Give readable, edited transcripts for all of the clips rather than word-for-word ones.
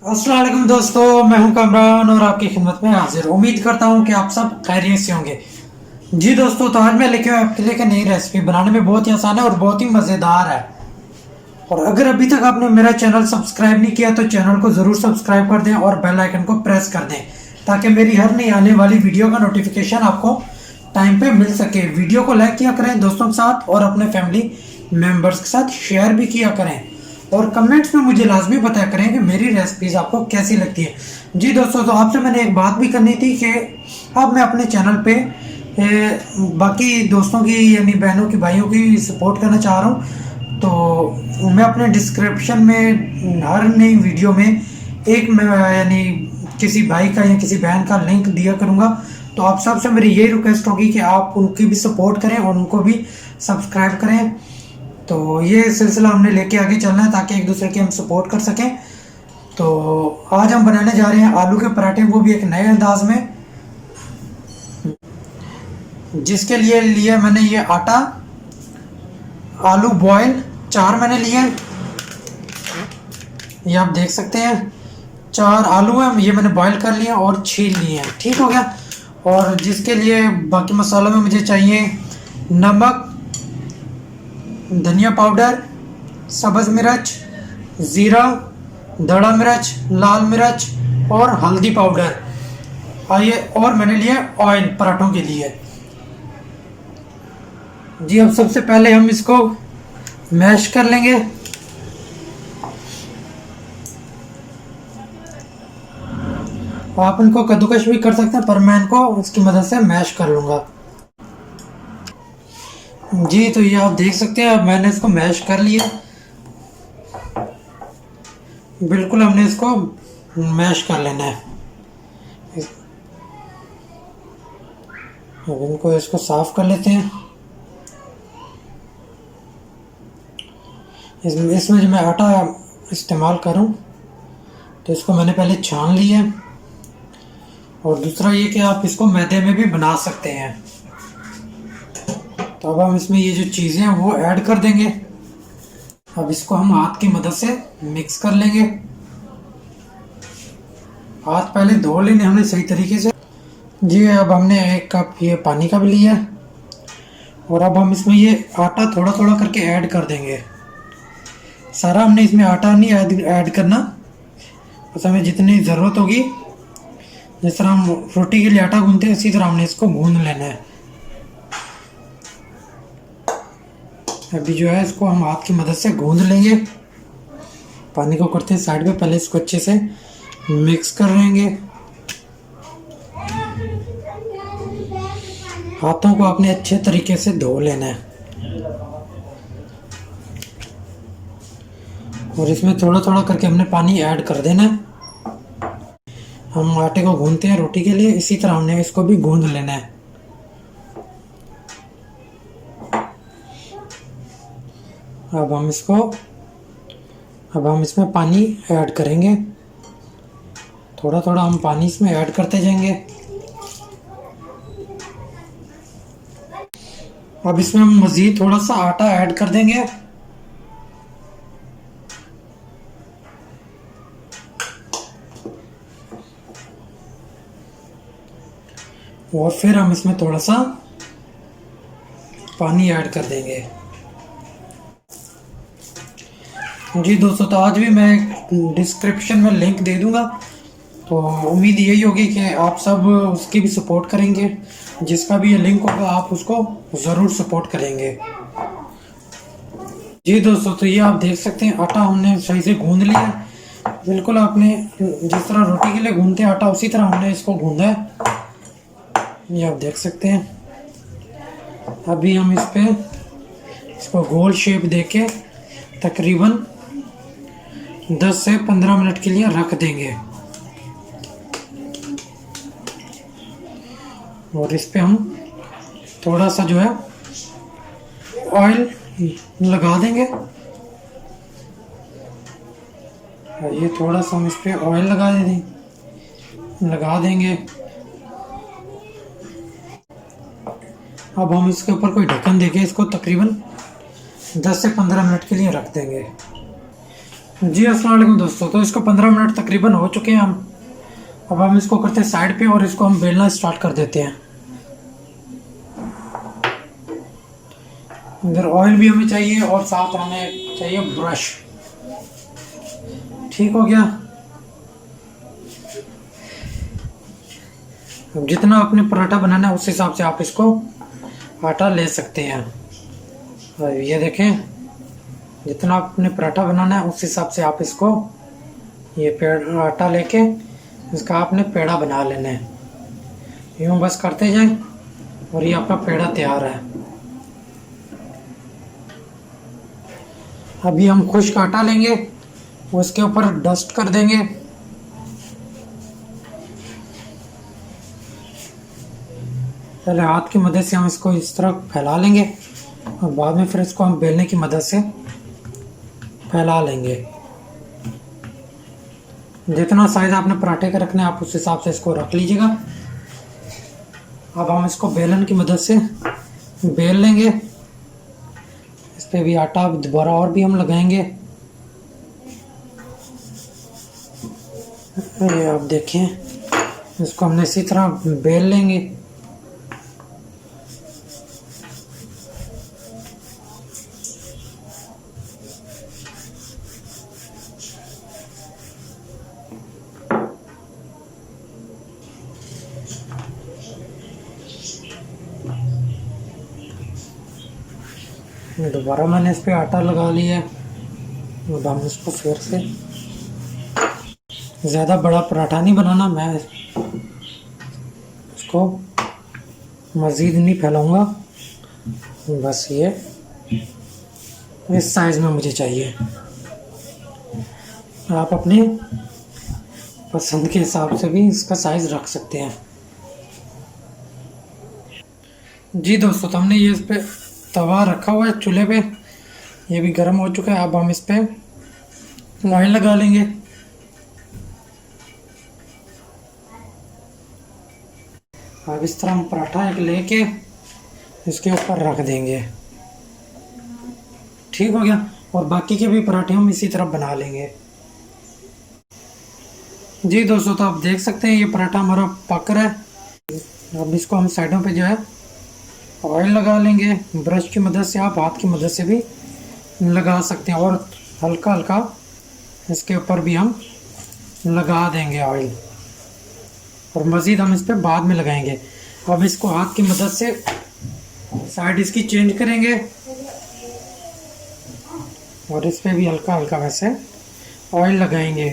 अस्सलाम वालेकुम दोस्तों, मैं हूं कमरान और आपकी खिदमत में हाजिर। उम्मीद करता हूं कि आप सब खैरियत से होंगे। जी दोस्तों, तो आज मैं लेके आया आपके लिए एक नई रेसिपी। बनाने में बहुत ही आसान है और बहुत ही मज़ेदार है। और अगर अभी तक आपने मेरा चैनल सब्सक्राइब नहीं किया तो चैनल को ज़रूर सब्सक्राइब कर दें और बेल आइकन को प्रेस कर दें, ताकि मेरी हर नई आने वाली वीडियो का नोटिफिकेशन आपको टाइम पे मिल सके। वीडियो को लाइक किया करें दोस्तों के साथ और अपने फैमिली मेम्बर्स के साथ शेयर भी किया करें। और कमेंट्स में मुझे लाजमी बताया करें कि मेरी रेसिपीज़ आपको कैसी लगती है। जी दोस्तों, तो आपसे मैंने एक बात भी करनी थी कि अब मैं अपने चैनल पे बाकी दोस्तों की यानी बहनों की भाइयों की सपोर्ट करना चाह रहा हूँ। तो मैं अपने डिस्क्रिप्शन में हर नई वीडियो में एक यानी किसी भाई का या किसी बहन का लिंक दिया करूँगा। तो आप सबसे मेरी यही रिक्वेस्ट होगी कि आप उनकी भी सपोर्ट करें और उनको भी सब्सक्राइब करें। तो ये सिलसिला हमने लेके आगे चलना है ताकि एक दूसरे की हम सपोर्ट कर सकें। तो आज हम बनाने जा रहे हैं आलू के पराठे, वो भी एक नए अंदाज में। जिसके लिए लिया मैंने ये आटा, आलू बॉयल 4 मैंने लिए, ये आप देख सकते हैं। 4 आलू हैं, ये मैंने बॉयल कर लिए और छील लिए हैं। ठीक हो गया। और जिसके लिए बाकी मसालों में मुझे चाहिए नमक, धनिया पाउडर, सब्ज़ मिर्च, ज़ीरा, दड़ा मिर्च, लाल मिर्च और हल्दी पाउडर। आइए, और मैंने लिया ऑयल पराठों के लिए। जी, अब सबसे पहले हम इसको मैश कर लेंगे। आप इनको कद्दूकश भी कर सकते हैं, पर मैं इनको इसकी मदद से मैश कर लूँगा। जी, तो ये आप देख सकते हैं, अब मैंने इसको मैश कर लिया। बिल्कुल हमने इसको मैश कर लेना है। अब इनको इसको साफ कर लेते हैं। इसमें जो मैं आटा इस्तेमाल करूं तो इसको मैंने पहले छान लिया है। और दूसरा ये कि आप इसको मैदे में भी बना सकते हैं। तो अब हम इसमें ये जो चीज़ें हैं वो ऐड कर देंगे। अब इसको हम हाथ की मदद से मिक्स कर लेंगे। हाथ पहले धो लेने हमने सही तरीके से। जी, अब हमने 1 कप ये पानी का भी लिया है। और अब हम इसमें ये आटा थोड़ा थोड़ा करके ऐड कर देंगे। सारा हमने इसमें आटा नहीं ऐड करना, बस हमें जितनी ज़रूरत होगी, जिस तरह हम रोटी के लिए आटा गूंथते हैं इसी तरह हमने इसको गूंद लेना है। अभी जो है इसको हम हाथ की मदद से गूंद लेंगे। पानी को करते हैं साइड में, पहले इसको अच्छे से मिक्स कर लेंगे। हाथों को आपने अच्छे तरीके से धो लेना है। और इसमें थोड़ा थोड़ा करके हमने पानी ऐड कर देना है। हम आटे को गूंथते हैं रोटी के लिए, इसी तरह हमने इसको भी गूंद लेना है। अब हम इसमें पानी ऐड करेंगे। थोड़ा थोड़ा हम पानी इसमें ऐड करते जाएंगे। अब इसमें हम मज़ीद थोड़ा सा आटा ऐड कर देंगे। और फिर हम इसमें थोड़ा सा पानी ऐड कर देंगे। जी दोस्तों, तो आज भी मैं डिस्क्रिप्शन में लिंक दे दूंगा। तो उम्मीद यही होगी कि आप सब उसकी भी सपोर्ट करेंगे। जिसका भी ये लिंक होगा आप उसको ज़रूर सपोर्ट करेंगे। जी दोस्तों, तो ये आप देख सकते हैं आटा हमने सही से गूंद लिया। बिल्कुल आपने जिस तरह रोटी के लिए गूंदते हैं आटा, उसी तरह हमने इसको गूंदा है। ये आप देख सकते हैं। अभी हम इसको गोल शेप देके तकरीबन 10 से 15 मिनट के लिए रख देंगे। और इस पे हम थोड़ा सा जो है ऑयल लगा देंगे। ये थोड़ा सा हम इस पे ऑयल लगा देंगे। अब हम इसके ऊपर कोई ढक्कन देके इसको तकरीबन 10 से 15 मिनट के लिए रख देंगे। जी अस्सलाम वालेकुम दोस्तों। तो इसको 15 मिनट तकरीबन हो चुके हैं हम। अब हम इसको करते हैं साइड पे और इसको हम बेलना स्टार्ट कर देते हैं। इधर ऑयल भी हमें चाहिए और साथ हमें चाहिए ब्रश। ठीक हो गया। अब जितना आपने पराठा बनाना है उस हिसाब से आप इसको आटा ले सकते हैं। और ये देखें, जितना आपने पराठा बनाना है उस हिसाब से आप इसको ये पेड़ आटा लेके इसका आपने पेड़ा बना लेना है। यूँ बस करते जाएं और ये आपका पेड़ा तैयार है। अभी हम खुश्क आटा लेंगे, उसके ऊपर डस्ट कर देंगे। पहले हाथ की मदद से हम इसको इस तरह फैला लेंगे और बाद में फिर इसको हम बेलने की मदद से फैला लेंगे। जितना साइज आपने पराठे का रखना है आप उस हिसाब से इसको रख लीजिएगा। अब हम इसको बेलन की मदद से बेल लेंगे। इस पे भी आटा दोबारा और भी हम लगाएंगे। ये आप देखें, इसको हमने इसी तरह बेल लेंगे। दोबारा मैंने इस पे आटा लगा लिया। अब हम इसको फिर से, ज़्यादा बड़ा पराठा नहीं बनाना, मैं इसको मज़ीद नहीं फैलाऊंगा, बस ये इस साइज़ में मुझे चाहिए। आप अपने पसंद के हिसाब से भी इसका साइज़ रख सकते हैं। जी दोस्तों, तो हमने ये इस पे तवा रखा हुआ है चूल्हे पे, ये भी गर्म हो चुका है। अब हम इस पे ऑयल लगा लेंगे। अब इस तरह हम पराठा एक लेके इसके ऊपर रख देंगे। ठीक हो गया। और बाकी के भी पराठे हम इसी तरह बना लेंगे। जी दोस्तों, तो आप देख सकते हैं ये पराठा हमारा पक रहा है। अब इसको हम साइडों पे जो है ऑयल लगा लेंगे। ब्रश की मदद से, आप हाथ की मदद से भी लगा सकते हैं और हल्का हल्का इसके ऊपर भी हम लगा देंगे ऑयल। और मज़ीद हम इस पर बाद में लगाएंगे। अब इसको हाथ की मदद से साइड इसकी चेंज करेंगे और इस पर भी हल्का हल्का वैसे ऑयल लगाएंगे।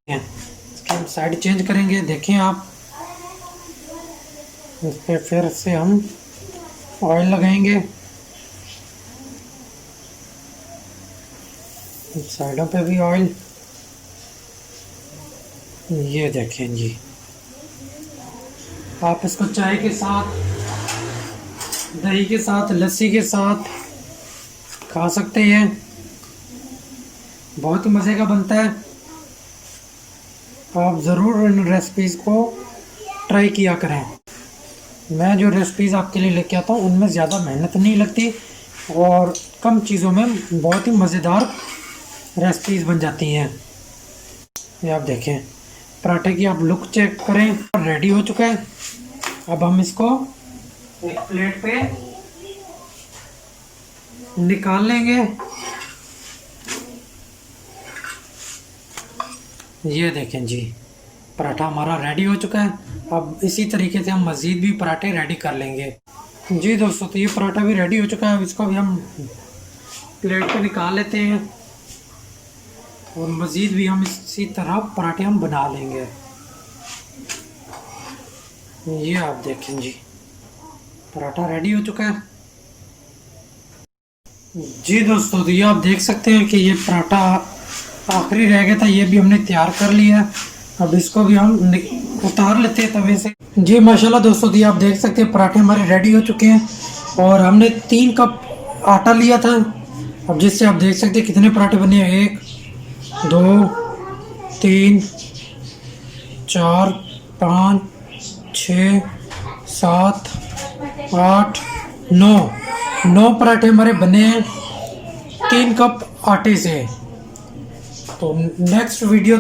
इसकी हम साइड चेंज करेंगे। देखें आप, इस पर फिर से हम ऑयल लगाएंगे। साइडों पे भी ऑयल। ये देखें जी, आप इसको चाय के साथ, दही के साथ, लस्सी के साथ खा सकते हैं। बहुत ही मज़े का बनता है। आप ज़रूर इन रेसिपीज़ को ट्राई किया करें। मैं जो रेसिपीज़ आपके लिए लेके आता हूँ उनमें ज़्यादा मेहनत नहीं लगती और कम चीज़ों में बहुत ही मज़ेदार रेसिपीज़ बन जाती हैं। ये आप देखें, पराठे की आप लुक चेक करें, रेडी हो चुका है। अब हम इसको एक प्लेट पे निकाल लेंगे। ये देखें जी, पराठा हमारा रेडी हो चुका है। अब इसी तरीके से हम मज़ीद भी पराठे रेडी कर लेंगे। जी दोस्तों, तो ये पराठा भी रेडी हो चुका है। अब इसको भी हम प्लेट पे निकाल लेते हैं और मज़ीद भी हम इसी तरह पराठे हम बना लेंगे। ये आप देखें जी, पराठा रेडी हो चुका है। जी दोस्तों, तो ये आप देख सकते हैं कि ये पराठा आखिरी रह गया था, ये भी हमने तैयार कर लिया है। अब इसको भी हम उतार लेते हैं तवे से। जी माशाल्लाह दोस्तों, तो ये आप देख सकते हैं पराठे हमारे रेडी हो चुके हैं और हमने 3 कप आटा लिया था। अब जिससे आप देख सकते हैं कितने पराठे बने हैं। 1 2 3 4 5 6 7 8 9 पराठे हमारे बने हैं। 3 कप आटे से। तो नेक्स्ट वीडियो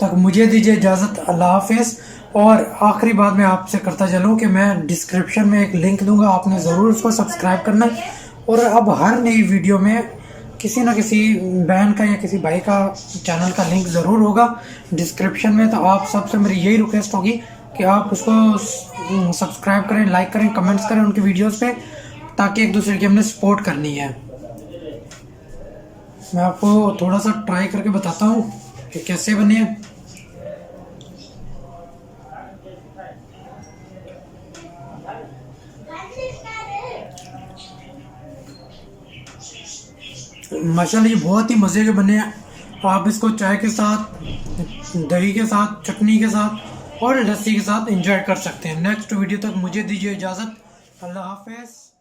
तक मुझे दीजिए इजाज़त। अल्लाह हाफिज़। और आखिरी बात मैं आपसे करता चलूँ कि मैं डिस्क्रिप्शन में एक लिंक दूंगा, आपने ज़रूर उसको सब्सक्राइब करना है। और अब हर नई वीडियो में किसी ना किसी बहन का या किसी भाई का चैनल का लिंक ज़रूर होगा डिस्क्रिप्शन में। तो आप सबसे मेरी यही रिक्वेस्ट होगी कि आप उसको सब्सक्राइब करें, लाइक करें, कमेंट्स करें उनकी वीडियोस पे, ताकि एक दूसरे की हमने सपोर्ट करनी है। मैं आपको थोड़ा सा ट्राई करके बताता हूँ कि कैसे बने हैं। माशाल्लाह ये बहुत ही मज़े के बने हैं। आप इसको चाय के साथ, दही के साथ, चटनी के साथ और लस्सी के साथ एंजॉय कर सकते हैं। नेक्स्ट वीडियो तक मुझे दीजिए इजाज़त। अल्लाह हाफिज़।